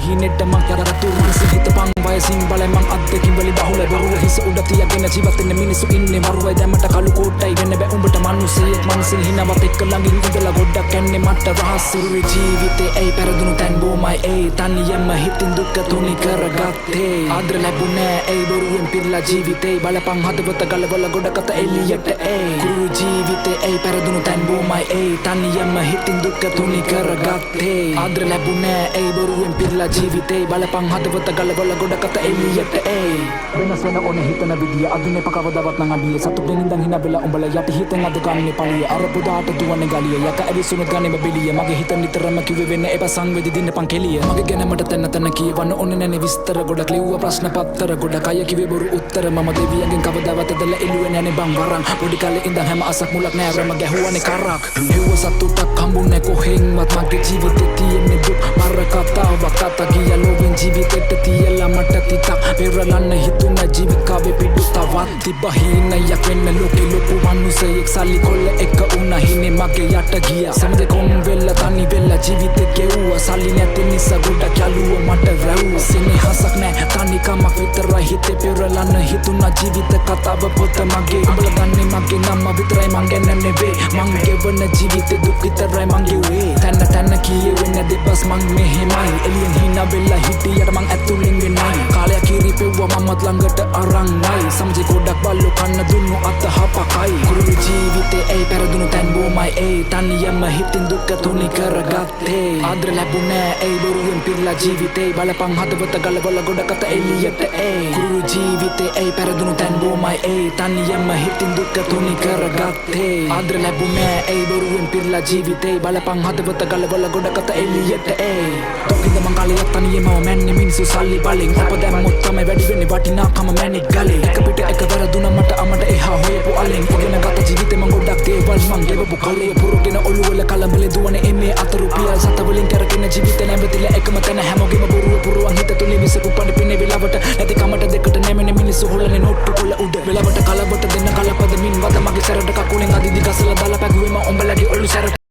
හීනෙට මං යරතු මනසින් හිතපන් වයසින් බලයි මං අත්දැකීම් වලින් බහුල බොරුව හිස උඩ තියාගෙන ජීවත් වෙන මිනිස්සු ඉන්නේ මරුවයි දැමට කළු කෝට්ටයි වෙන්න බෑ උඹට මිනිස්සෙක් මනසින් හිනවත් එක්ක ළඟින් ඉඳලා ගොඩක් යන්නේ මට රහස් සිරුවේ ජීවිතේ ඒ පෙරදුණු තැන් බොමයි ඒ තනියම හිතින් දුක තුනි කරගත්තේ ආදර ලැබුණේ ඒ බොරුවෙන් පිරලා ජීවිතේ බලපන් හදවත ගලවලා ගොඩකට එළියට ඒ කුරු ජීවිතේ ඒ පෙරදුණු තැන් බොමයි ඒ තනියම හිතින් දුක තුනි කරගත්තේ ආදර ලැබුණේ ඒ බොරුවෙන් පිරලා ජීවිතේ බලපන් හදවත ගලවලා ගොඩකට එළියට ඒ වෙනස් වෙන ඕනේ හිතන විදිය අදිනේ පකවදවත් නම් අඩියේ සතුටෙන් ඉඳන් හින බෙලා උඹලා යටි හිතෙන් අද ගන්නේ පළිය අර පුදාට දුවන්නේ ගලිය යක ඇවිසුණු ගන්නේ බෙලිය මගේ හිත නිතරම කිව්වේ වෙන්න එපා සංවේදී දින්න පන් කෙලිය මගේ ගැන මට තැන කියවන්න ඕනේ නැනේ විස්තර ගොඩක් ලිව්වා ප්‍රශ්න පත්තර ගොඩක් අය කිව්වේ බොරු උත්තර මම දෙවියන්ගෙන් කවදාවත් දලා එළුවේ නැනේ බං වරන් පොඩි කාලේ ඉඳන් හැම අසක් මුලක් නෑ රම ගැහුවානේ කරක් හෙව්ව සතුටක් හම්බුනේ කොහෙන්වත් මගේ ජීවිතේ තියෙන්නේ දුක් මර කතාවක් කතා ගියා ලෝකෙන් ජීවිතේට තියලා මට තිතක් පෙරලන්න හිතුන ජීවිකාවේ පිටු තවත් තිබහිනයක් වෙන්න ලෝකේ ලොකු මනුස්සයෙක් සල්ලි කොල්ල එක උනා හිනේ මගේ යට ගියා සමදේ කොම් වෙලා තනි වෙලා ජීවිතේ ගෙවුවා සල්ලි නැති නිසා ගොඩක් යලුව මට රැවුවා සෙනෙහසක් නෑ තනිකමක් විතරයි හිතේ පෙරලන්න හිතුනා ජීවිත කතාව පොත මගේ උඹලා දන්නේ මගේ නම විතරයි මං ගැන නෙවේ මං ගෙවන ජීවිතේ දුක් විතරයි මං ගෙවේ තැන්න කියවෙන්න දෙබස් මං මෙහෙමයි එළියෙන් හිනා වෙලා හිටියට මං ඇතුලින් වෙනයි කාලයක් කිරිපෙව්වා මමත් ළඟට අරන්යි සමජේ ගොඩක් බල්ලෝ කන්න දුන්නු අතහපකයි කුරුළු ජීවිතේ ඒ පෙරදුණු තැන් බොමයි ඒ තනියම හිතින් දුක තුනි කරගත්තේ ආදර ලැබුණේ ඒ බොරුවෙන් පිරලා ජීවිතේ බලපන් හදවත ගලවලා ගොඩකට එළියට ඒ කුරුළු ජීවිතේ ඒ පෙරදුණු තැන් බොමයි ඒ තනියම හිතින් දුක තුනි කරගත්තේ ආදර ලැබුණේ ඒ බොරුවෙන් පිරලා ජීවිතේ බලපන් හදවත ගලවලා ගොඩකට එළියට ඒ තොකින්ද මං කාලයක් තනියම මැන්නේ මිනිස්සු සල්ලි බලෙන් අප දැම්මොත් තමයි වැඩි වෙන්නේ වටිනාකම මැනික් ගලේ එක පිට එක වැරදුනා මට අමට එහා හොයපු අලෙන් ඉගෙන ගත ජීවිතේ මං ගොඩක් දේවල් මං ගෙවපු කලේ පුරුගෙන ඔළුවල කලඹලේ දුවන එමේ අත රුපියල් සතවලින් කරගෙන ජීවිතේ නැවතිලා එකම තැන හැමෝගෙම බොරුව පුරුවන් හිත තුලින් විසකු පඩි පිනේ වෙලාවට නැති කමට දෙකට නැමෙන මිනිස්සු හොලනේ නොට්ටු කොළ උඩ වෙලාවට කලබට දෙන්න කලපද මින් වද මගේ සැරට කකුලෙන් අදිදි ගසලා දාලා පැගුවේ මම උඹලගේ ඔලු සැරට